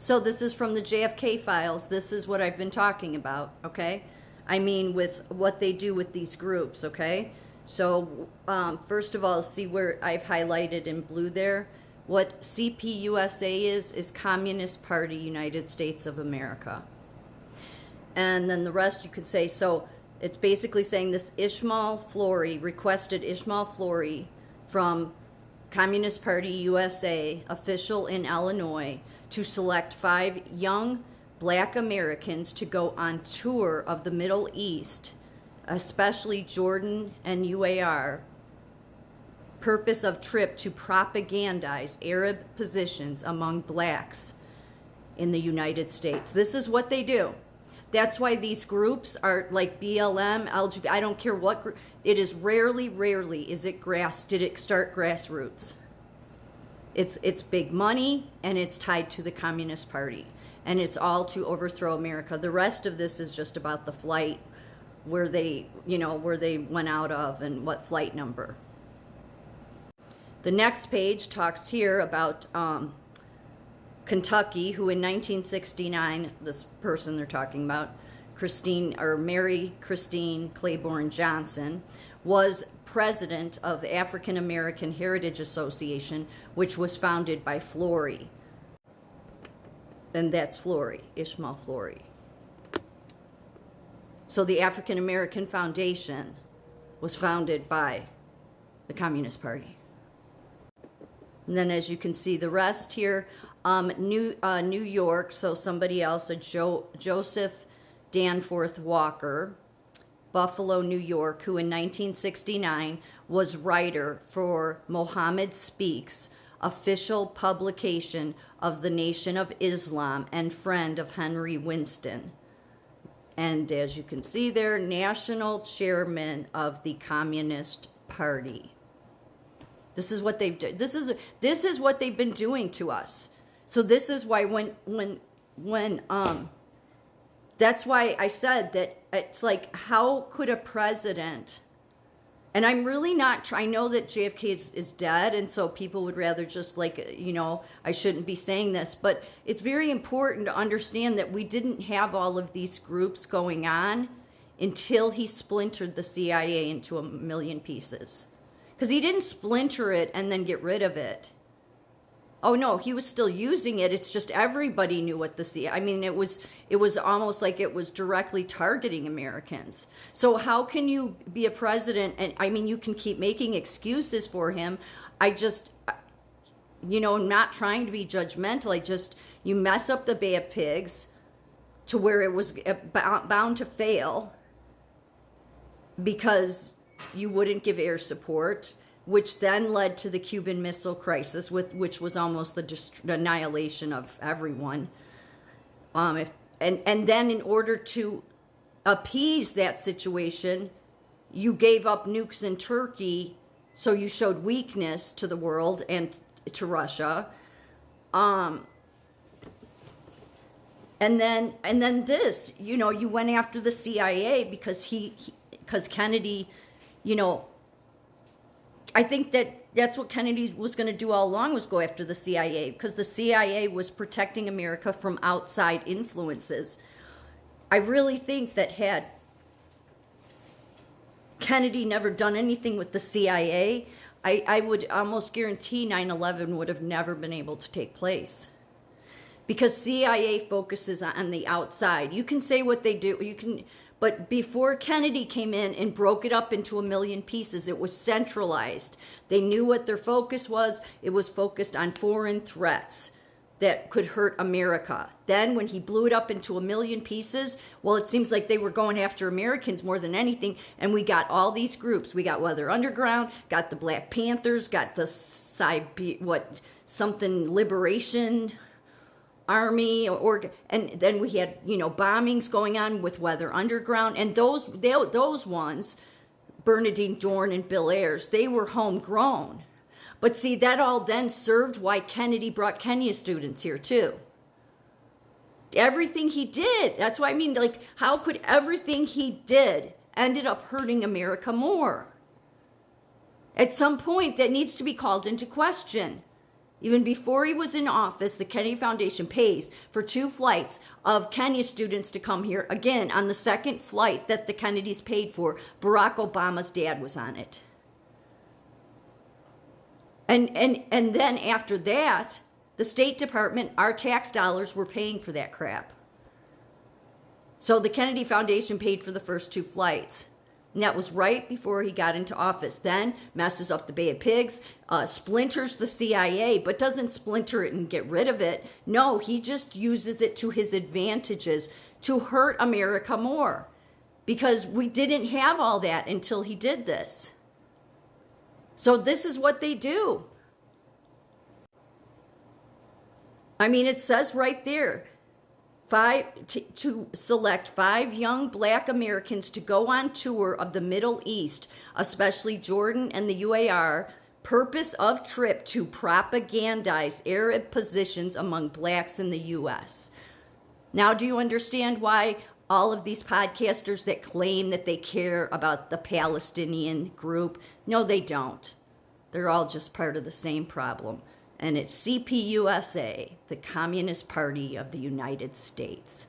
So this is from the JFK files. This is what I've been talking about, okay? I mean, with what they do with these groups, okay? So first of all, see where I've highlighted in blue there? What CPUSA is Communist Party United States of America. And then the rest you could say, so it's basically saying this Ishmael Flory, requested Ishmael Flory from Communist Party USA, official in Illinois, to select 5 young black Americans to go on tour of the Middle East, especially Jordan and UAR. Purpose of trip to propagandize Arab positions among blacks in the United States. This is what they do. That's why these groups are like BLM, LGBT, I don't care what group. It is rarely is it did it start grassroots. It's big money, and it's tied to the Communist Party, and it's all to overthrow America. The rest of this is just about the flight, where they went out of and what flight number. The next page talks here about Kentucky, who in 1969, this person they're talking about, Mary Christine Claiborne Johnson, was president of African American Heritage Association, which was founded by Flory. And that's Flory, Ishmael Flory. So the African American Foundation was founded by the Communist Party. And then as you can see the rest here, New York, so somebody else, Joseph Danforth Walker, Buffalo, New York, who in 1969 was writer for Mohammed Speaks, official publication of the Nation of Islam, and friend of Henry Winston. And as you can see there, national chairman of the Communist Party. This is what they've done. This is what they've been doing to us. So this is why when that's why I said that it's like, how could a president, and I'm really not, I know that JFK is dead, and so people would rather just I shouldn't be saying this, but it's very important to understand that we didn't have all of these groups going on until he splintered the CIA into a million pieces. Because he didn't splinter it and then get rid of it. Oh no, he was still using it. It's just everybody knew what the CIA. I mean, it was almost like it was directly targeting Americans. So how can you be a president? And I mean, you can keep making excuses for him. I just, not trying to be judgmental. You mess up the Bay of Pigs to where it was bound to fail because you wouldn't give air support, which then led to the Cuban Missile Crisis, which was almost the annihilation of everyone. And then in order to appease that situation, you gave up nukes in Turkey, so you showed weakness to the world and to Russia. And then this, you went after the CIA because because Kennedy, I think that's what Kennedy was going to do all along, was go after the CIA, because the CIA was protecting America from outside influences. I really think that had Kennedy never done anything with the CIA, I would almost guarantee 9/11 would have never been able to take place. Because CIA focuses on the outside. You can say what they do, but before Kennedy came in and broke it up into a million pieces, it was centralized. They knew what their focus was. It was focused on foreign threats that could hurt America. Then when he blew it up into a million pieces, well, it seems like they were going after Americans more than anything, and we got all these groups. We got Weather Underground, got the Black Panthers, got the Liberation Army, and then we had bombings going on with Weather Underground, and those ones, Bernadine Dorn and Bill Ayers, they were homegrown. But see, that all then served why Kennedy brought Kenya students here too. Everything he did, that's what I mean, how could everything he did ended up hurting America more? At some point, that needs to be called into question. Even before he was in office, the Kennedy Foundation pays for 2 flights of Kenya students to come here. Again, on the second flight that the Kennedys paid for, Barack Obama's dad was on it. And then after that, the State Department, our tax dollars were paying for that crap. So the Kennedy Foundation paid for the first 2 flights. And that was right before he got into office. Then messes up the Bay of Pigs, splinters the CIA, but doesn't splinter it and get rid of it. No, he just uses it to his advantages to hurt America more. Because we didn't have all that until he did this. So this is what they do. I mean, it says right there, to select 5 young black Americans to go on tour of the Middle East, especially Jordan and the UAR, purpose of trip to propagandize Arab positions among blacks in the U.S. Now, do you understand why all of these podcasters that claim that they care about the Palestinian group? No, they don't. They're all just part of the same problem. And it's CPUSA, the Communist Party of the United States.